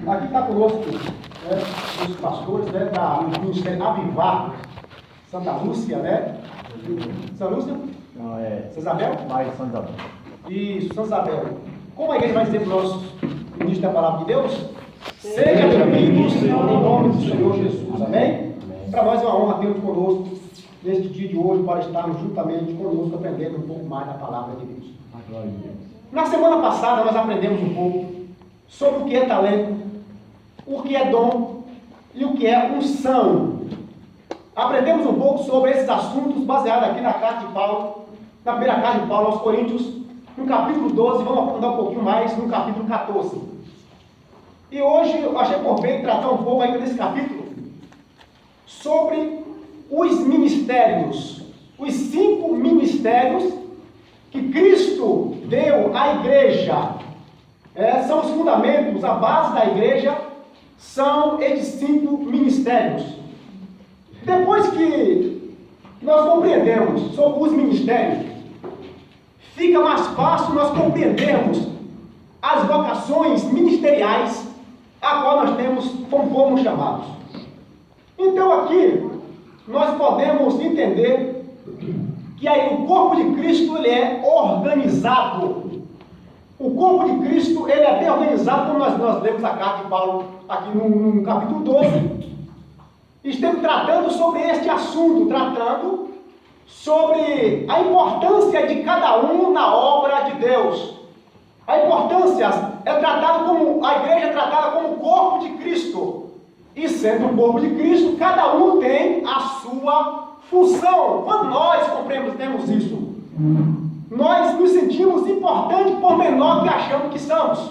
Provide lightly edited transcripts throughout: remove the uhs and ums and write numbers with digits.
Aqui está conosco, né, os pastores, né, do Ministério Avivar, Santa Lúcia, né? Santa Lúcia? Não, é Santa Isabel? mais Santa Isabel. Isso, Santa Isabel. Como a igreja vai dizer para o nosso ministro da Palavra de Deus? Seja bem-vindos em nome do Senhor Jesus, amém? Para nós é uma honra tê-los conosco neste dia de hoje, para estarmos juntamente conosco aprendendo um pouco mais da Palavra de Deus. Na semana passada nós aprendemos um pouco sobre o que é talento, o que é dom e o que é unção. Aprendemos um pouco sobre esses assuntos baseados aqui na carta de Paulo, na primeira carta de Paulo aos Coríntios, no capítulo 12, vamos aprofundar um pouquinho mais no capítulo 14. E hoje eu achei por bem tratar um pouco ainda desse capítulo sobre os ministérios, os 5 ministérios que Cristo deu à igreja. São os fundamentos, a base da igreja, são esses 5 ministérios. Depois que nós compreendemos sobre os ministérios, fica mais fácil nós compreendermos as vocações ministeriais a qual nós temos, como fomos chamados. Então aqui, nós podemos entender que aí o corpo de Cristo, ele é organizado. O corpo de Cristo, ele é bem organizado, como nós lemos a carta de Paulo aqui no capítulo 12. Estamos tratando sobre este assunto, tratando sobre a importância de cada um na obra de Deus. A importância é tratada como, a igreja é tratada como o corpo de Cristo. E sendo o corpo de Cristo, cada um tem a sua função. Quando nós compreendemos isso, nós nos sentimos importantes por menor que achamos que somos.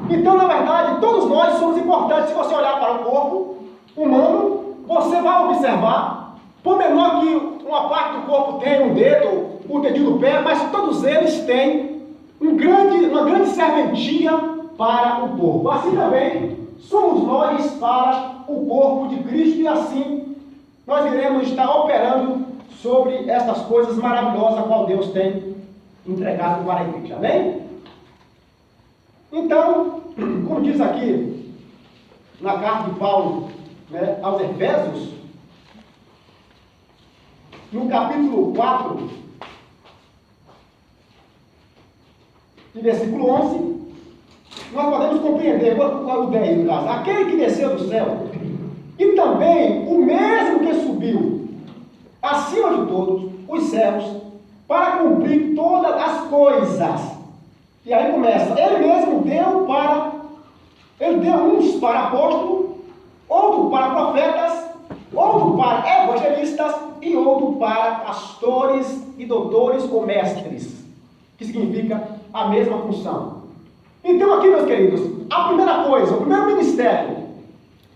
Então, na verdade, todos nós somos importantes. Se você olhar para o corpo humano, você vai observar, por menor que uma parte do corpo tenha um dedo, o dedinho do pé, mas todos eles têm uma grande serventia para o corpo. Assim também somos nós para o corpo de Cristo, e assim nós iremos estar operando sobre essas coisas maravilhosas a qual Deus tem entregado para a igreja. Amém? Então, como diz aqui na carta de Paulo, né, aos Efésios, no capítulo 4, e versículo 11, nós podemos compreender, o 10 no caso, aquele que desceu do céu, e também o mesmo que subiu acima de todos os céus, para cumprir todas as coisas. E aí começa, ele mesmo deu uns para apóstolos, outro para profetas, outro para evangelistas e outro para pastores e doutores ou mestres, que significa a mesma função. Então aqui, meus queridos, a primeira coisa, o primeiro ministério,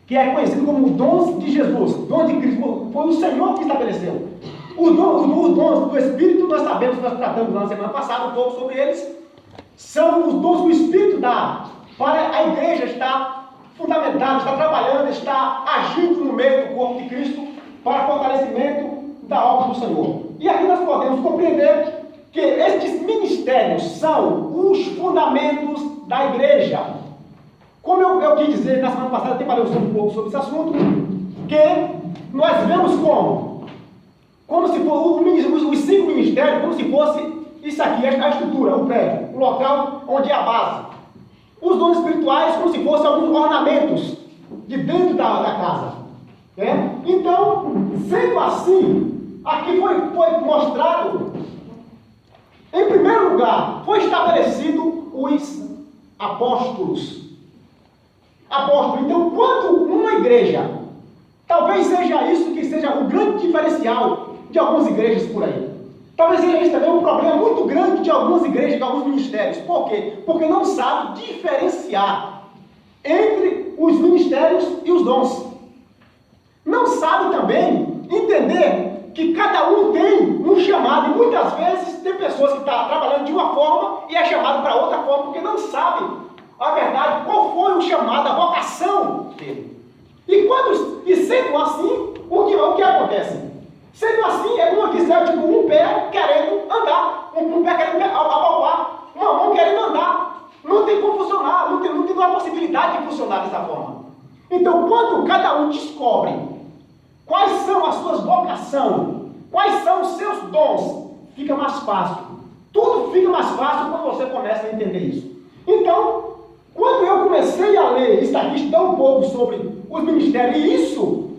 que é conhecido como dons de Jesus, dons de Cristo, foi o Senhor que estabeleceu. Os dons do Espírito, nós sabemos, nós tratamos na semana passada um pouco sobre eles, são os dons que o Espírito dá para a igreja estar fundamentada, estar trabalhando, estar agindo no meio do corpo de Cristo para fortalecimento da obra do Senhor. E aqui nós podemos compreender que estes ministérios são os fundamentos da igreja. Como eu quis dizer na semana passada, até falei um pouco sobre esse assunto, que nós vemos como se fosse os 5 ministérios, como se fosse isso aqui, a estrutura, o prédio, o local onde é a base. Os dons espirituais, como se fossem alguns ornamentos de dentro da casa. Né? Então, sendo assim, aqui foi mostrado, em primeiro lugar, foi estabelecido os apóstolos. Então, quando uma igreja, talvez seja isso que seja o grande diferencial de algumas igrejas por aí. Talvez seja isso também um problema muito grande de algumas igrejas, de alguns ministérios. Por quê? Porque não sabe diferenciar entre os ministérios e os dons. Não sabe também entender que cada um tem um chamado. E muitas vezes tem pessoas que estão trabalhando de uma forma e é chamado para outra forma, porque não sabe a verdade, qual foi o chamado, a vocação dele. E sendo assim, o que acontece? Sendo assim, é como eu disser, tipo, um pé querendo andar, um pé querendo apalpar, uma mão querendo andar. Não tem como funcionar, não não tem uma possibilidade de funcionar dessa forma. Então, quando cada um descobre quais são as suas vocações, quais são os seus dons, fica mais fácil. Tudo fica mais fácil quando você começa a entender isso. Então, quando eu comecei a ler estudar um pouco sobre os ministérios, e isso,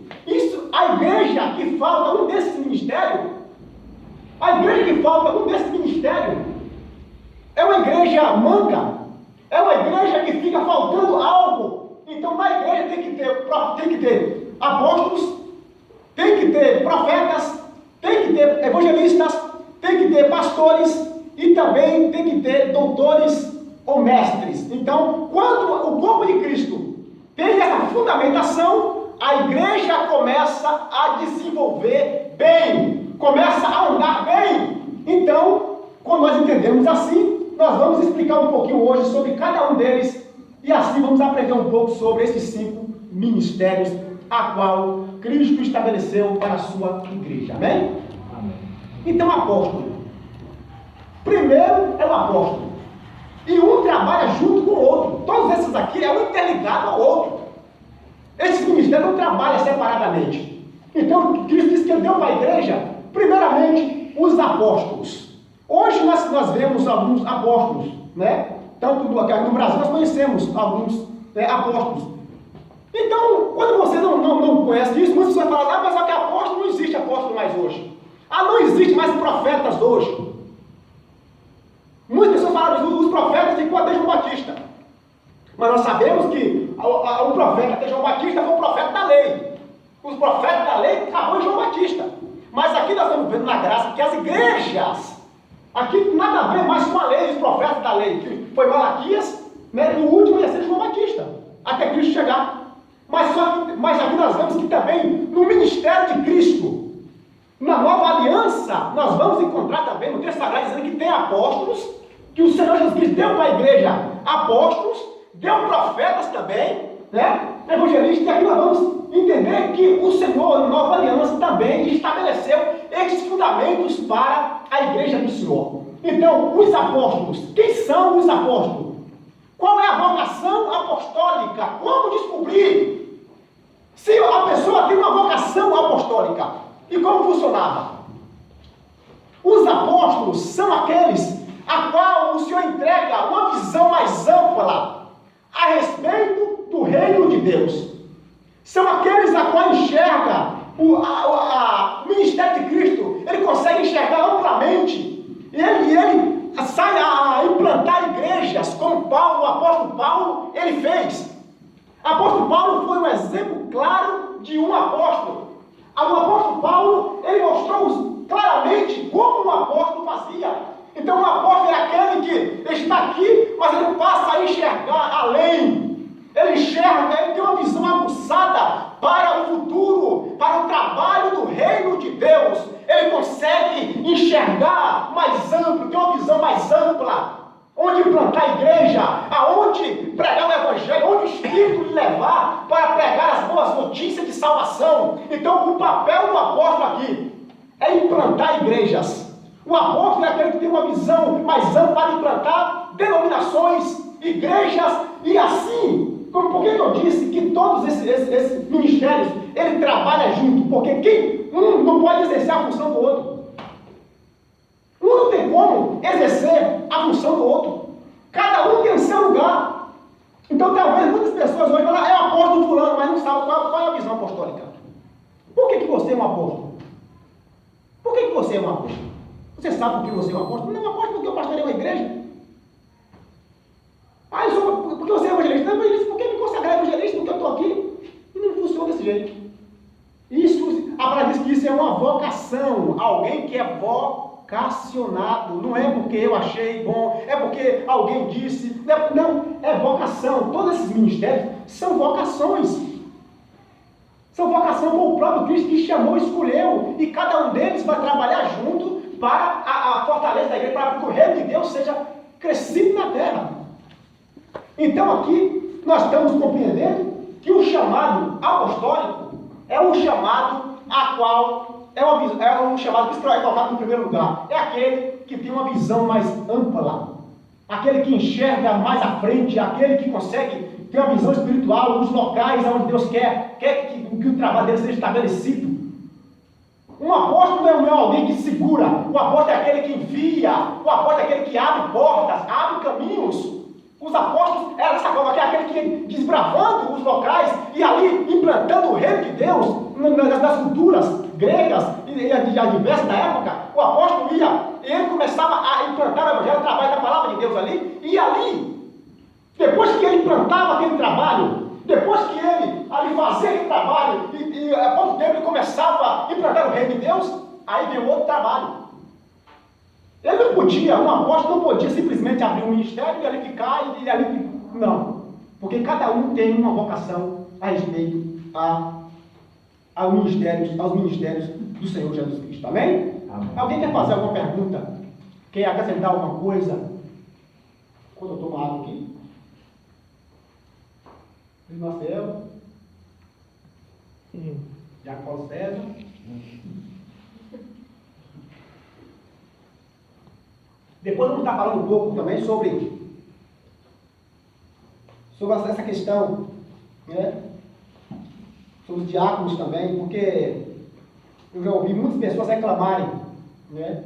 a igreja que falta um desses ministérios, é uma igreja manca, é uma igreja que fica faltando algo. Então, na igreja tem que ter apóstolos, tem que ter profetas, tem que ter evangelistas, tem que ter pastores e também tem que ter doutores ou mestres. Então, quando o corpo de Cristo tem essa fundamentação, a igreja começa a desenvolver bem, começa a andar bem. Então, quando nós entendemos assim, nós vamos explicar um pouquinho hoje sobre cada um deles e assim vamos aprender um pouco sobre esses 5 ministérios a qual Cristo estabeleceu para a sua igreja. Amém? Amém. Então, apóstolo. Primeiro é o apóstolo. E um trabalha junto com o outro. Todos esses aqui é um interligado ao outro. Esses ministérios não trabalham separadamente. Então, Cristo disse que ele deu para a igreja, primeiramente, os apóstolos. Hoje nós vemos alguns apóstolos, né? Tanto no Brasil nós conhecemos alguns apóstolos. Então, quando você não conhece isso, muitas pessoas falam, mas só que apóstolo não existe apóstolo mais hoje. Não existe mais profetas hoje. Muitas pessoas falam dos profetas de até João Batista. Mas nós sabemos que o profeta até João Batista foi o profeta da lei. Os profetas da lei acabou em João Batista. Mas aqui nós estamos vendo na graça que as igrejas, aqui nada a ver mais com a lei, os profetas da lei, que foi Malaquias, né, e o último ia ser João Batista, até Cristo chegar. Mas aqui nós vemos que também no ministério de Cristo, na nova aliança, nós vamos encontrar também no texto sagrado dizendo que tem apóstolos, que o Senhor Jesus Cristo deu para a igreja apóstolos, deu profetas também, né? Evangelistas, e aqui nós vamos entender que o Senhor, na nova aliança, também estabeleceu esses fundamentos para a igreja do Senhor. Então, os apóstolos, quem são os apóstolos? Qual é a vocação apostólica? Como descobrir se a pessoa tem uma vocação apostólica? E como funcionava? Os apóstolos são aqueles a qual o Senhor entrega uma visão mais ampla a respeito do reino de Deus. São aqueles a qual enxerga o ministério de Cristo. Ele consegue enxergar amplamente. E ele sai a implantar igrejas, como Paulo, o apóstolo Paulo, ele fez. O apóstolo Paulo foi um exemplo claro de um apóstolo. O apóstolo Paulo, ele mostrou claramente como um apóstolo fazia. Então o apóstolo é aquele que está aqui, mas ele passa a enxergar além. Ele enxerga, ele tem uma visão aguçada para o futuro, para o trabalho do reino de Deus. Ele consegue enxergar mais amplo, tem uma visão mais ampla. Onde plantar a igreja, aonde pregar o evangelho, onde o Espírito lhe levar para pregar as boas notícias de salvação. Então o papel do apóstolo aqui é implantar igrejas. O apóstolo é aquele que tem uma visão mais ampla para implantar denominações, igrejas, e assim, por que eu disse que todos esses ministérios, ele trabalha junto? Porque um não pode exercer a função do outro. Um não tem como exercer a função do outro. Cada um tem o seu lugar. Então, talvez muitas pessoas hoje falam, é o apóstolo fulano, mas não sabem qual é a visão apostólica. Por que você é um apóstolo? Por que você é um apóstolo? Você sabe por que você é um apóstolo? Não é um apóstolo porque eu pastorei uma igreja. Porque você é evangelista? Não, evangelista, por que me consagrar evangelista? Porque eu estou aqui. E não funciona desse jeito. A palavra diz que isso é uma vocação. Alguém que é vocacionado. Não é porque eu achei bom, é porque alguém disse. Não, é vocação. Todos esses ministérios são vocações. São vocação por o próprio Cristo que chamou e escolheu. E cada um deles vai trabalhar junto para a fortaleza da igreja, para que o reino de Deus seja crescido na terra. Então aqui nós estamos compreendendo que o chamado apostólico é um chamado a qual é um chamado que é colocado no primeiro lugar. É aquele que tem uma visão mais ampla. aquele que enxerga mais à frente, aquele que consegue ter uma visão espiritual, os locais onde Deus quer que o trabalho dele seja estabelecido. Um apóstolo não é alguém que segura, o apóstolo é aquele que envia, o apóstolo é aquele que abre portas, abre caminhos. Os apóstolos eram essa forma, aquele que desbravando os locais e ali implantando o reino de Deus nas culturas gregas e adversas da época. O apóstolo ia, ele começava a implantar o evangelho através da palavra de Deus ali, e ali, depois que ele implantava aquele trabalho, depois que ele ali fazia aquele trabalho, e a pouco tempo ele começava a implantar o reino de Deus, aí veio outro trabalho. Ele não podia, um apóstolo não podia simplesmente abrir um ministério e ali ficar e ali. Não. Porque cada um tem uma vocação a respeito aos ministérios do Senhor Jesus Cristo. Amém? Amém. Alguém quer fazer alguma pergunta? Quer acrescentar alguma coisa? Quando eu tomo água aqui? Marcelo? Jaco Paulo César? Depois vamos estar falando um pouco também sobre essa questão, né? Sobre os diáconos também, porque eu já ouvi muitas pessoas reclamarem, né?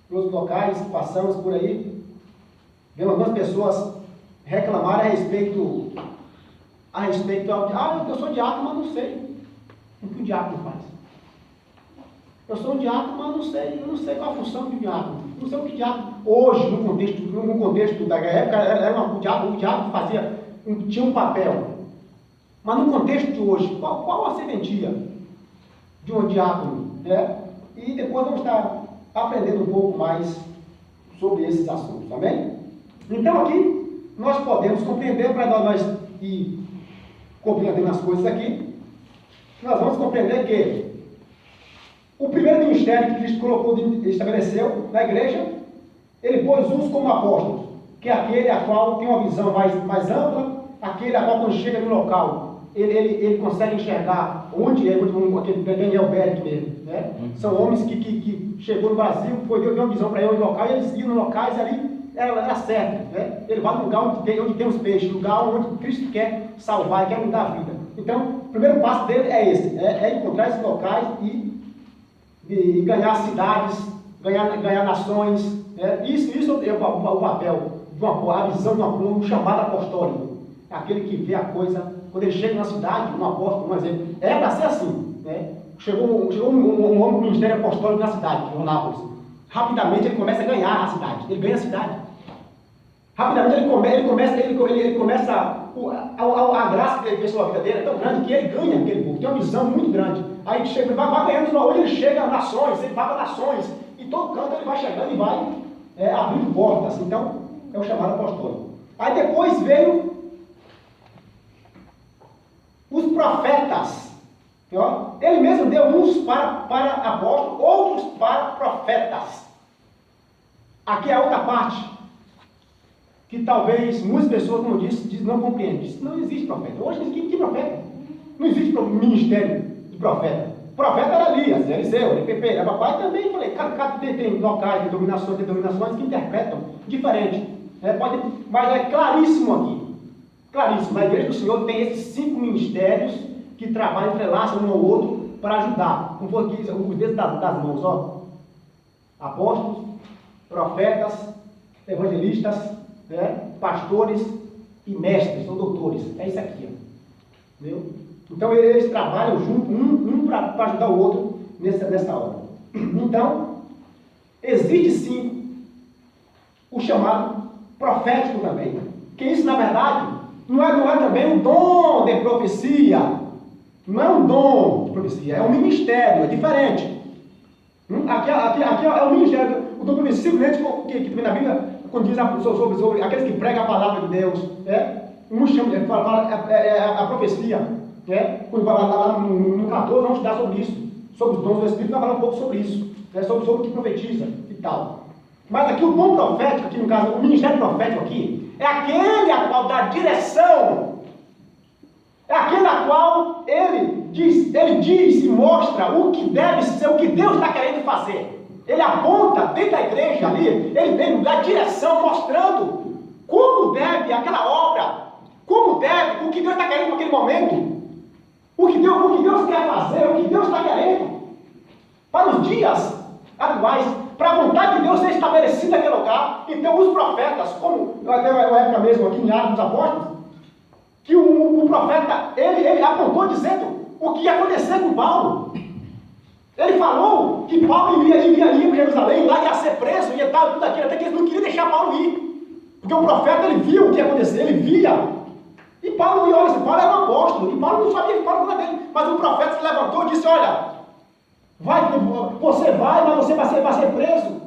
Nos locais que passamos por aí, vendo algumas pessoas reclamarem a respeito eu sou diácono, mas não sei o que o diácono faz. Eu sou um diácono, mas eu não sei qual a função do diácono. Não sei o que o diácono, hoje, no contexto da época, o diácono tinha um papel. Mas no contexto de hoje, qual a serventia de um diácono? Né? E depois vamos estar aprendendo um pouco mais sobre esses assuntos, amém? Então aqui, nós podemos compreender, para nós ir compreendendo as coisas aqui, nós vamos compreender que o primeiro ministério que Cristo estabeleceu na igreja, ele pôs uns como apóstolos, que é aquele a qual tem uma visão mais ampla, aquele a qual quando chega no local, ele consegue enxergar onde é, aquele Daniel Berg mesmo, né? São homens que chegou no Brasil, deu uma visão para ele no local, e eles iam nos locais ali, era certo, né? Ele vai no lugar onde tem os peixes, lugar onde Cristo quer salvar e quer mudar a vida. Então, o primeiro passo dele é esse, é encontrar esses locais e ganhar cidades, ganhar nações, né? Isso é o papel, a visão de um chamado apostólico, aquele que vê a coisa, quando ele chega na cidade, um apóstolo, um exemplo, é para ser assim, né? Chegou um homem do ministério apostólico na cidade, em Nápoles, rapidamente ele começa a ganhar a cidade, ele ganha a cidade, rapidamente ele começa a graça que ele fez na vida dele é tão grande que ele ganha aquele povo, tem uma visão muito grande. Aí chega, vai ganhando, onde ele chega, nações, ele vai para nações, e todo canto ele vai chegando e vai abrindo portas. Então, é o chamado apostólico. Aí depois veio os profetas. Ó, ele mesmo deu uns para apóstolos, outros para profetas. Aqui é a outra parte, que talvez muitas pessoas, como eu disse, não compreendem. Não existe profeta. Hoje, que profeta? Não existe ministério de profeta. O profeta era Elias, Eliseu, EPP, era papai também. Falei, cada tem locais, tem denominações que interpretam diferente. Mas é claríssimo aqui. Claríssimo. Na igreja do Senhor tem esses 5 ministérios que trabalham, entrelaçam um ao outro para ajudar. Como foi aqui, os dedos das mãos, ó. Apóstolos, profetas, evangelistas, né, pastores e mestres, são doutores. É isso aqui, ó. Entendeu? Então eles trabalham junto, um para ajudar o outro nessa obra. Então, existe sim o chamado profético também. Que isso, na verdade, não é também um dom de profecia. Não é um dom de profecia, é um ministério, é diferente. Aqui é o ministério. O dom de profecia, que vem na Bíblia, quando diz sobre aqueles que pregam a palavra de Deus, um chama, a profecia, quando vai lá no 14, vamos estudar sobre isso, sobre os dons do Espírito, vai falar um pouco sobre isso, sobre o que profetiza e tal. Mas aqui o dom profético, aqui no caso, o ministério profético aqui, é aquele a qual dá direção, é aquele a qual ele diz e mostra o que deve ser, o que Deus está querendo fazer. Ele aponta dentro da igreja ali, ele vem dar direção, mostrando como deve aquela obra, como deve, o que Deus está querendo naquele momento, o que Deus quer fazer, o que Deus está querendo para os dias atuais, para a vontade de Deus ser estabelecida naquele lugar. Então os profetas, como até uma época mesmo aqui em Atos dos Apóstolos, que o profeta, ele apontou dizendo o que ia acontecer com Paulo. Ele falou que Paulo ia para Jerusalém, lá ia ser preso, ia estar tudo aquilo, até que eles não queriam deixar Paulo ir. Porque o profeta, ele viu o que ia acontecer, ele via. E Paulo, olha, Paulo era um apóstolo, e Paulo não sabia que Paulo não era dele. Mas o profeta se levantou e disse, olha, você vai, mas você vai ser preso.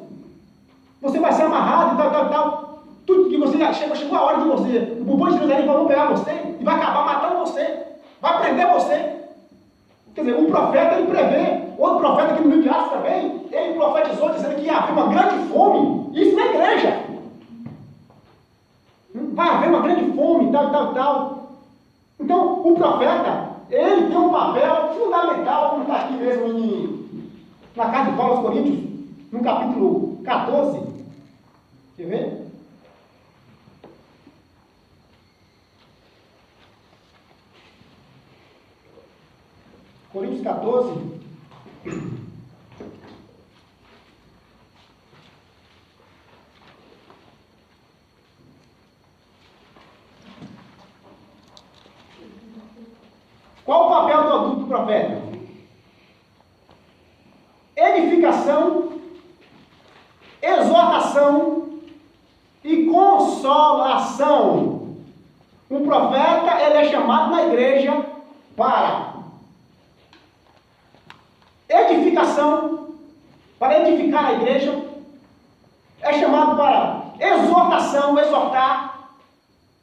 Você vai ser amarrado e tal. Tudo que você chegou a hora de você. O bom de Jerusalém vão pegar você e vai acabar matando você. Vai prender você. Quer dizer, um profeta, ele prevê. Outro profeta aqui no livro de Atos também, ele profetizou dizendo que ia haver uma grande fome. Isso na igreja. Vai haver uma grande fome, tal. Então, o profeta, ele tem um papel fundamental, como está aqui mesmo na carta de Paulo aos Coríntios, no capítulo 14. Quer ver? Coríntios 14. Qual o papel do profeta? Edificação, exortação e consolação. Um profeta, ele é chamado na igreja para edificação, para edificar a igreja, é chamado para exortação, exortar,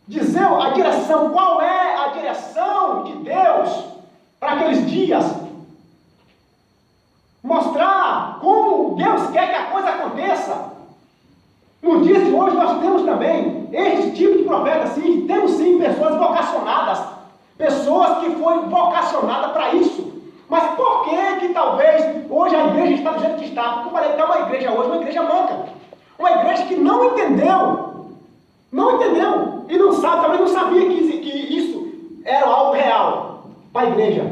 dizer a direção, qual é a direção de Deus para aqueles dias, mostrar como Deus quer que a coisa aconteça. No dia de hoje nós temos também esse tipo de profeta, sim, temos sim pessoas vocacionadas, pessoas que foram vocacionadas para isso. Mas por que talvez hoje a igreja está do jeito que está? Porque eu falei que é uma igreja hoje, uma igreja manca. Uma igreja que não entendeu e não sabe, também não sabia que isso era algo real para a igreja.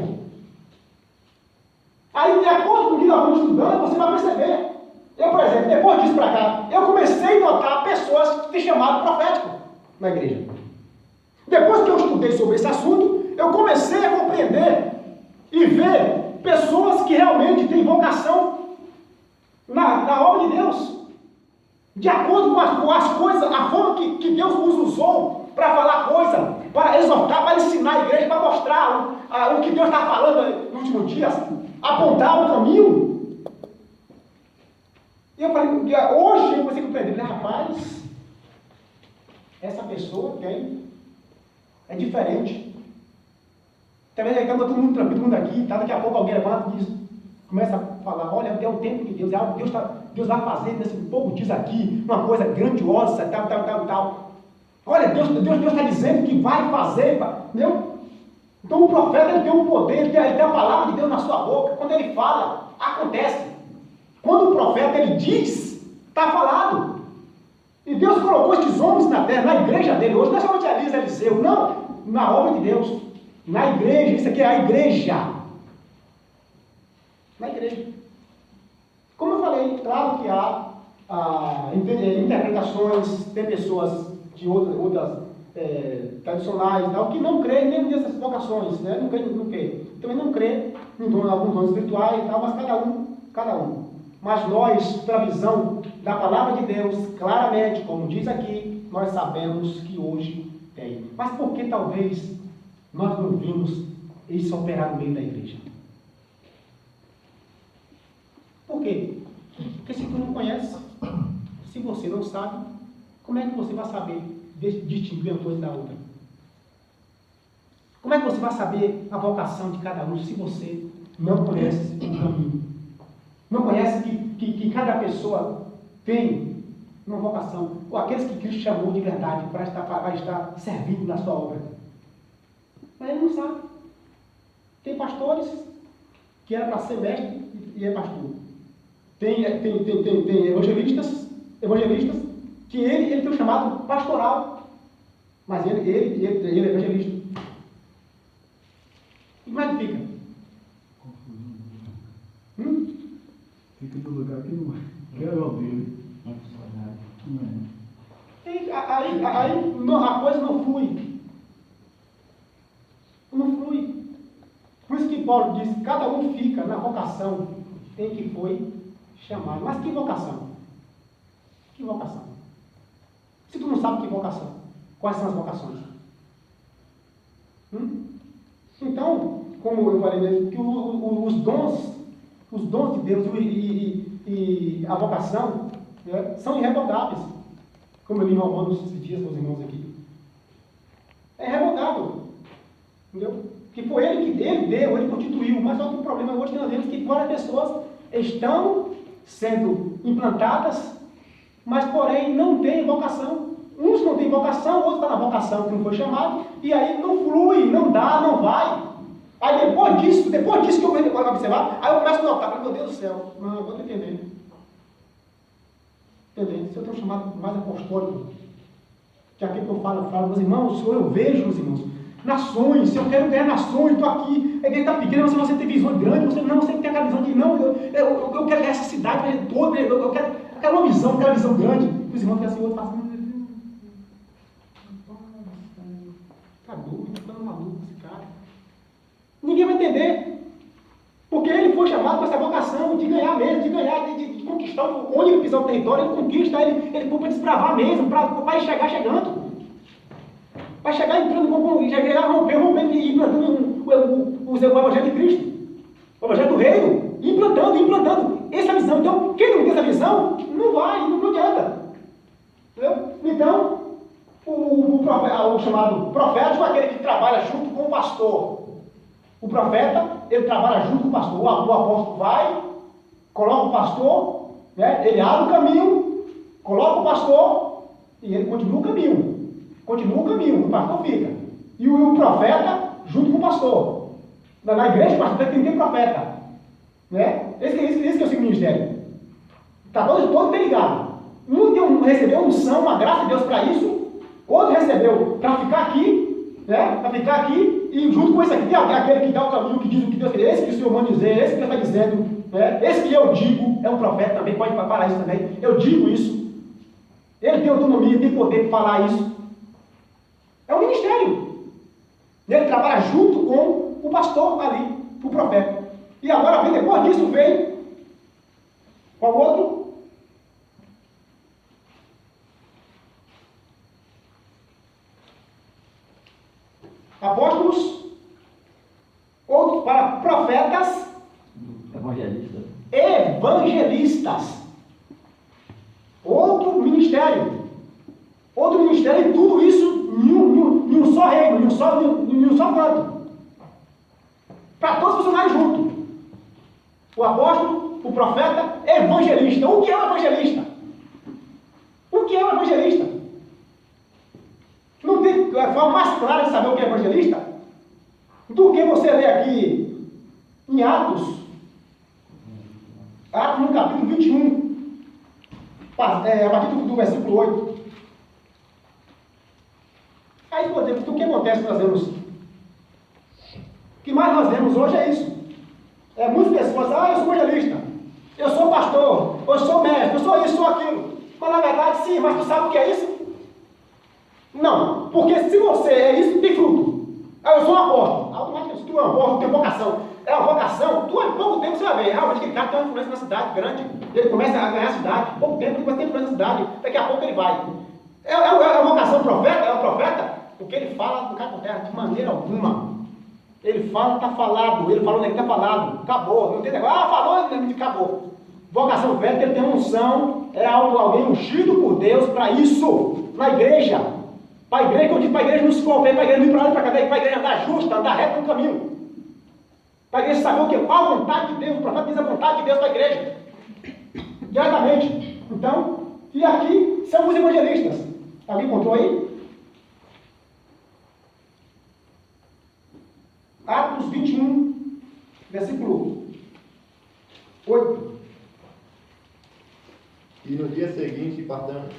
Aí, de acordo com o que nós vamos estudando, você vai perceber. Eu, por exemplo, depois disso para cá, eu comecei a notar pessoas que se chamavam profético na igreja. Depois que eu estudei sobre esse assunto, eu comecei a compreender e ver pessoas que realmente têm vocação na obra de Deus. De acordo com as coisas, a forma que Deus nos usou para falar coisa, para exortar, para ensinar a igreja, para mostrar o que Deus está falando nos últimos dias, apontar o caminho. E eu falei, hoje eu comecei a compreender, rapaz, essa pessoa é diferente. Também está todo mundo tranquilo, todo mundo aqui, tá? Daqui a pouco alguém levanta e começa a falar, olha, é o tempo de Deus, é algo que Deus vai fazer nesse pouco dias aqui, uma coisa grandiosa, tal. Olha, Deus está dizendo que vai fazer, entendeu? Então o profeta, ele tem um poder, ele tem a palavra de Deus na sua boca. Quando ele fala, acontece. Quando o profeta, ele diz, está falado. E Deus colocou esses homens na terra, na igreja dele hoje, não é somente Elias e Eliseu, não, na obra de Deus, na igreja, isso aqui é a igreja. Na igreja. Como eu falei, claro que há interpretações, tem pessoas de outras tradicionais, tal, que não creem nem nessas vocações, né? Não creem. Também não creem em alguns dons espirituais e tal, mas cada um. Mas nós, pela visão da palavra de Deus, claramente, como diz aqui, nós sabemos que hoje tem. Mas por que talvez nós não vimos isso operar no meio da igreja? Por quê? Porque se tu não conhece, se você não sabe, como é que você vai saber distinguir uma coisa da outra? Como é que você vai saber a vocação de cada um se você não conhece o caminho? Não conhece que cada pessoa tem uma vocação, ou aqueles que Cristo chamou de verdade para estar servindo na sua obra. Mas ele não sabe. Tem pastores que era para ser mestre e é pastor. Tem evangelistas que ele tem um chamado pastoral, mas ele é evangelista. E como é que fica? Fica no lugar que não quer ouvir. Aí a coisa não flui. Não flui. Por isso que Paulo diz, cada um fica na vocação em que foi chamado. Mas que vocação? Que vocação? Se tu não sabe que vocação, quais são as vocações? Então, como eu falei mesmo, que os dons de Deus e a vocação, né, são irrevogáveis. Como eu li em Romanos esses dias com os irmãos aqui. É irrevogável. Entendeu? Que foi ele que ele constituiu. Mas só que o problema hoje que nós vemos que várias pessoas estão sendo implantadas, mas porém não têm vocação. Uns não têm vocação, outros estão na vocação que não foi chamado, e aí não flui, não dá, não vai. Aí depois disso que eu vou observar, aí eu começo a notar, meu Deus do céu, não, eu vou entender. Entendeu? Se eu tenho um chamado mais apostólico, que é aquilo que eu falo, meus irmãos, eu vejo, meus irmãos, nações, se eu quero ganhar nações, estou aqui, a igreja está pequena, você tem visão grande, você tem aquela visão de, não, eu quero ganhar essa cidade toda, eu quero uma visão, aquela visão grande. Os irmãos que assim, outro falam assim, está doido, está ficando maluco esse cara. Ninguém vai entender. Porque ele foi chamado com essa vocação de ganhar mesmo, de conquistar, onde ele pisar o território, ele conquista, ele para desbravar mesmo, para chegar chegando. Para chegar entrando, chegar rompendo e implantando o Evangelho de Cristo. O Evangelho do Reino, implantando. Essa visão. Então, quem não tem essa visão, não vai, não adianta. Entendeu? Então, o chamado profético é aquele que trabalha junto com o pastor. O profeta, ele trabalha junto com o pastor. O apóstolo vai, coloca o pastor, né? Ele abre o caminho, coloca o pastor e ele continua o caminho. O pastor fica. E o profeta junto com o pastor. Na igreja, o pastor tem que ter profeta. Né? Esse que é o seu ministério. Está todo interligado. Recebeu unção, uma graça de Deus para isso. Outro recebeu para ficar aqui, né? Para ficar aqui. E junto com esse aqui, tem aquele que dá o caminho, que diz o que Deus quer. Esse que o Senhor manda dizer, esse que Deus está dizendo. Né? Esse que eu digo, é um profeta também, pode falar isso também. Eu digo isso. Ele tem autonomia, tem poder para falar isso. É um ministério. Ele trabalha junto com o pastor ali, o profeta. E agora, depois disso, vem qual outro? Apóstolos, outros para profetas, evangelistas. Outro ministério, e tudo isso em um só reino, em um só canto. Para todos funcionarem juntos. O apóstolo, o profeta, evangelista. O que é um evangelista? Não tem forma mais clara de saber o que é evangelista do que você ler aqui em Atos no capítulo 21, a partir do versículo 8. Aí, por exemplo, o que acontece nós vemos? O que mais nós vemos hoje é isso. Muitas pessoas, eu sou evangelista, eu sou pastor, eu sou mestre, eu sou isso, sou aquilo. Mas na verdade, sim, mas tu sabe o que é isso? Não, porque se você é isso, tem fruto. Eu sou um apóstolo. Automaticamente, se tu é um apóstolo, tem vocação. É uma vocação, tu em pouco tempo você vai ver. Realmente aquele cara tem uma influência na cidade grande. Ele começa a ganhar a cidade. Pouco tempo ele vai ter influência na cidade. Daqui a pouco ele vai. É uma vocação profeta? É um profeta? Porque ele fala, não cai por terra de maneira alguma. Ele fala, está falado. Ele falou, está falado. Acabou. Não tem negócio. Falou, acabou. Vocação velha, ele tem unção. É alguém ungido por Deus para isso. Na igreja. Para a igreja, que eu digo para a igreja não se convém, para a igreja não ir para lá e para cá, para a igreja andar justa, andar reto no caminho. Para a igreja saber o que? Qual a vontade de Deus, o profeta diz a vontade de Deus para a igreja. Diretamente. Então, e aqui são os evangelistas. Alguém encontrou aí? Atos 21, versículo 8. no dia seguinte,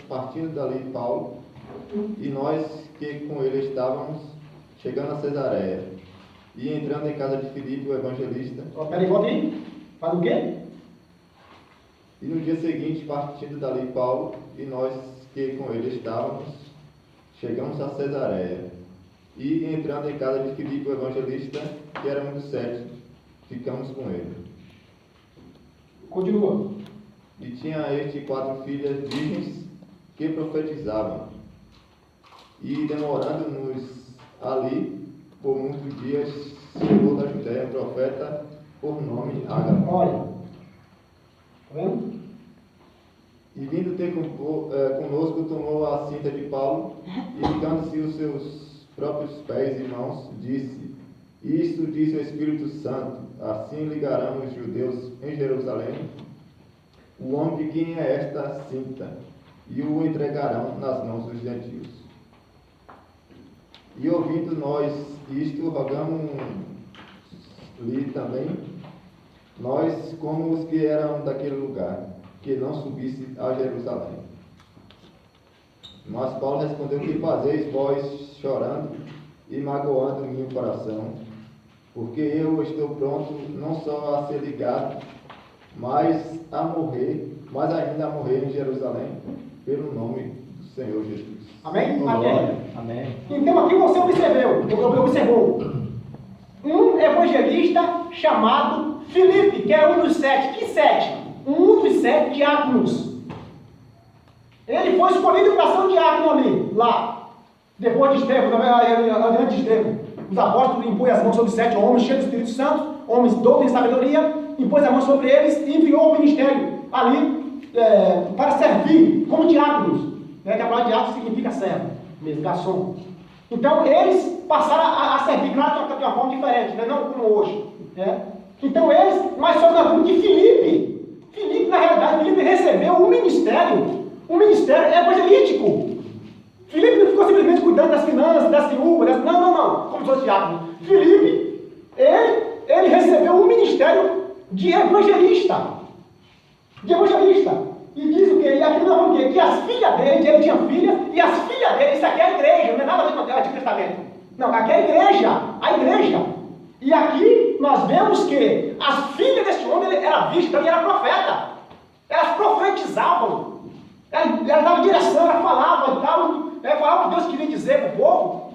partindo dali Paulo, e nós que com ele estávamos, chegando a Cesareia, e entrando em casa de Filipe, o evangelista. Peraí, volta aí. Faz o quê? E no dia seguinte, partindo dali Paulo, e nós que com ele estávamos, chegamos a Cesareia, e entrando em casa de Filipe, o evangelista, que era um dos 7, ficamos com ele. Continua. E tinha este 4 filhas virgens que profetizavam. E demorando-nos ali por muitos dias, chegou da Judéia um profeta por nome Ágabo. Olha. Tá vendo? E vindo ter conosco, tomou a cinta de Paulo e ligando-se os seus próprios pés e mãos, disse: Isto diz o Espírito Santo, assim ligarão os judeus em Jerusalém o homem de quem é esta cinta, e o entregarão nas mãos dos gentios. E ouvindo nós isto, rogamos-lhe também, nós como os que eram daquele lugar, que não subisse a Jerusalém. Mas Paulo respondeu: Que fazeis vós chorando e magoando meu coração? Porque eu estou pronto não só a ser ligado, mas ainda a morrer em Jerusalém, pelo nome do Senhor Jesus. Amém? Amém. Então aqui você observou um evangelista chamado Filipe, que era um dos 7. Que 7? Um dos 7 diáconos. Ele foi escolhido para ser um diácono ali, lá. Depois de Estevão, adiante de Estevão. Os apóstolos impõem as mãos sobre 7 homens cheios do Espírito Santo, homens doutos em sabedoria, impôs as mãos sobre eles e enviou o ministério ali para servir como diáconos. Que a palavra diácono significa servo, mesmo, garçom. Então eles passaram a servir, claro, de uma forma diferente, né? Não como hoje. Então eles, mas só na vida de Filipe. Filipe, na realidade, Filipe recebeu um ministério evangelístico. Filipe não ficou simplesmente cuidando das finanças, das viúvas, não, como se fosse diácono. Filipe, ele recebeu um ministério de evangelista. E diz o quê? E aqui não é o quê? Que as filhas dele, ele tinha filha, e as filhas dele, isso aqui é a igreja, não é nada a ver com o Antigo Testamento. Não, aqui é a igreja. E aqui nós vemos que as filhas deste homem eram virgens, também era profeta. Elas profetizavam. Ela dava direção, ela falava falava o que Deus queria dizer para o povo,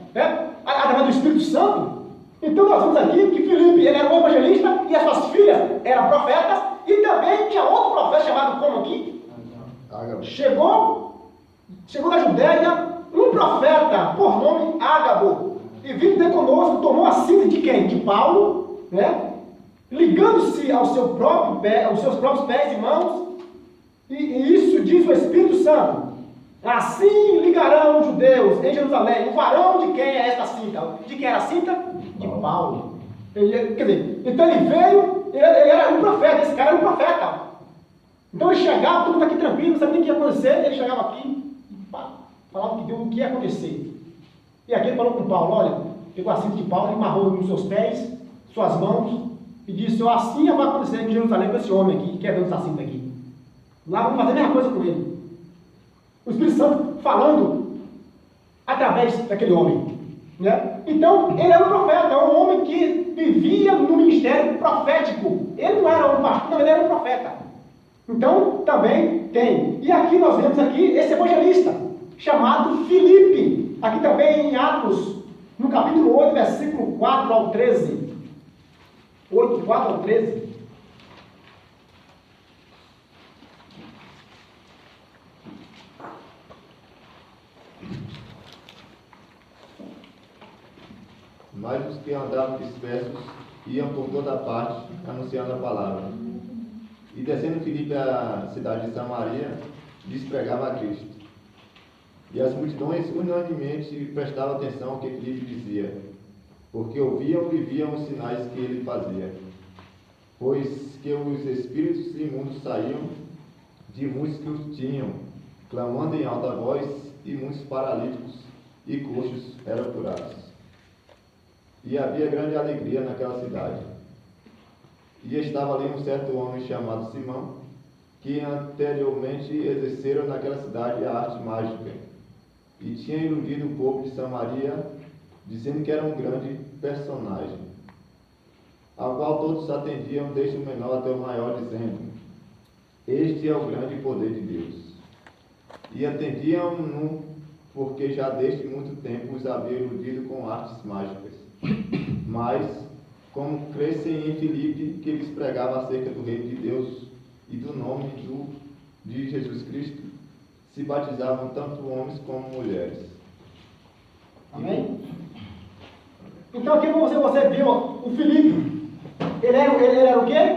através do Espírito Santo. Então nós vemos aqui que Filipe, ele era um evangelista, e as suas filhas eram profetas, e também tinha outro profeta chamado como aqui? Ágabo. Chegou da Judéia um profeta por nome Ágabo, e vindo ter conosco, tomou a cinta de quem? De Paulo, ligando-se aos seus próprios pés e mãos, e isso diz o Espírito Santo: assim ligarão os judeus em Jerusalém. O varão de quem é esta cinta? De quem era a cinta? De Paulo. Então ele veio, ele era um profeta, esse cara era um profeta. Então ele chegava, todo mundo aqui tranquilo, não sabia o que ia acontecer, ele chegava aqui e falava o que ia acontecer. E aqui ele falou com Paulo: olha, pegou a cinta de Paulo, ele amarrou nos seus pés, suas mãos, e disse: assim vai acontecer em Jerusalém com esse homem aqui, que é dono dessa cinta aqui. Lá vamos fazer a mesma coisa com ele. O Espírito Santo falando através daquele homem. Então, ele era um profeta, um homem que vivia no ministério profético. Ele não era um pastor, não, ele era um profeta. Então, também tem. E aqui nós vemos esse evangelista, chamado Filipe. Aqui também em Atos, no capítulo 8, versículo 4 ao 13. 8, 4 ao 13. Mas os que andavam dispersos iam por toda parte, anunciando a palavra. E descendo Filipe à cidade de Samaria, lhes pregava a Cristo. E as multidões unanimemente prestavam atenção ao que Filipe dizia, porque ouviam e viam os sinais que ele fazia. Pois que os espíritos imundos saíam de muitos que os tinham, clamando em alta voz, e muitos paralíticos e coxos eram curados. E havia grande alegria naquela cidade. E estava ali um certo homem chamado Simão, que anteriormente exerceram naquela cidade a arte mágica, e tinha iludido o povo de Samaria, dizendo que era um grande personagem, ao qual todos atendiam desde o menor até o maior, dizendo: este é o grande poder de Deus. E atendiam-no, porque já desde muito tempo os havia iludido com artes mágicas. Mas, como crescem em Filipe, que lhes pregava acerca do reino de Deus e do nome de Jesus Cristo, se batizavam tanto homens como mulheres. Amém? Então aqui você viu o Filipe. Ele era o quê?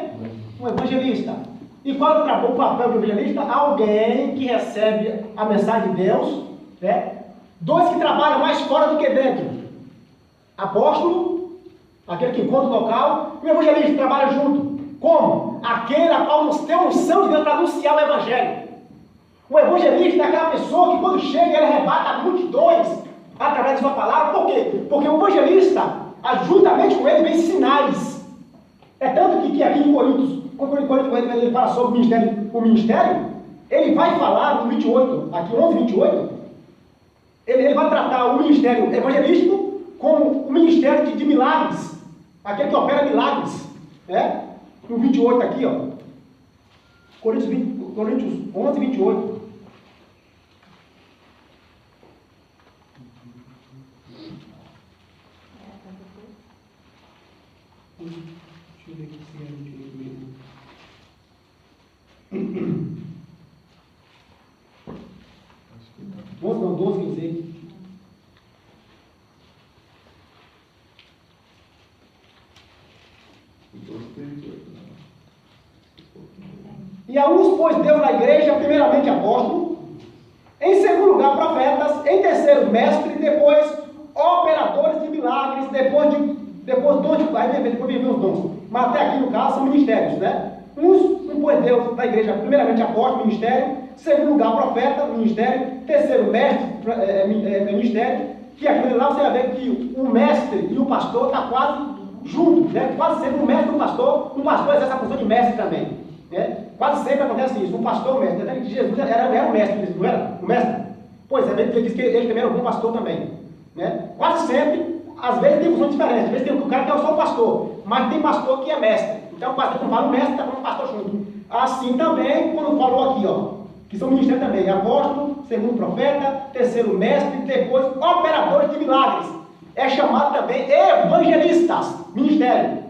Um evangelista. E qual é o papel do evangelista? Alguém que recebe a mensagem de Deus, né? Dois que trabalham mais fora do que dentro. Apóstolo, aquele que encontra o local, e o evangelista que trabalha junto. Como? Aquele a qual nos tem a unção de Deus para anunciar o evangelho. O evangelista é aquela pessoa que quando chega ele arrebata multidões através de sua palavra. Por quê? Porque o evangelista, juntamente com ele, vem sinais. É tanto que aqui em Coríntios, quando ele fala sobre o ministério, ele vai falar no 28, aqui 11, 28, ele vai tratar o ministério evangelístico como o ministério de milagres, aquele que opera milagres, né? No 28 aqui, ó, Coríntios 11, 28. Deixa eu ver aqui se é 28 mesmo. Acho que não. 11 não, 12, 15. E a uns pôs Deus na igreja, primeiramente apóstolo, em segundo lugar profetas, em terceiro mestre, depois operadores de milagres, depois vem os dons. Mas até aqui no caso são ministérios, né? Um pôs Deus na igreja, primeiramente apóstolo, ministério, segundo lugar profeta, ministério, terceiro mestre, ministério, que aqui lá você vai ver que o mestre e o pastor estão quase juntos, né? Quase sempre o mestre e o pastor exerce a função de mestre também, né? Quase sempre acontece isso, o pastor e o mestre. Até que Jesus era o mestre, não era? O mestre? Pois é, ele disse que ele também era um bom pastor também, né? Quase sempre, às vezes tem função diferente, às vezes tem um cara que é só o pastor, mas tem pastor que é mestre. Então o pastor, quando fala o mestre, está falando o pastor junto. Assim também, quando falou aqui, ó, que são ministérios também, apóstolo, segundo profeta, terceiro mestre, depois operadores de milagres. É chamado também evangelistas, ministério.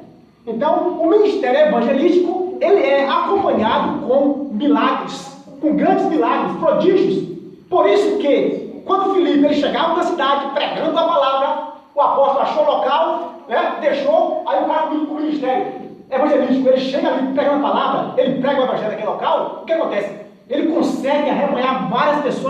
Então, o ministério evangelístico, ele é acompanhado com milagres, com grandes milagres, prodígios. Por isso que, quando Filipe ele chegava na cidade pregando a palavra, o apóstolo achou o local, né, deixou, aí o cara com o ministério evangelístico, ele chega ali pregando a palavra, ele prega o evangelho naquele local, o que acontece? Ele consegue arrebanhar várias pessoas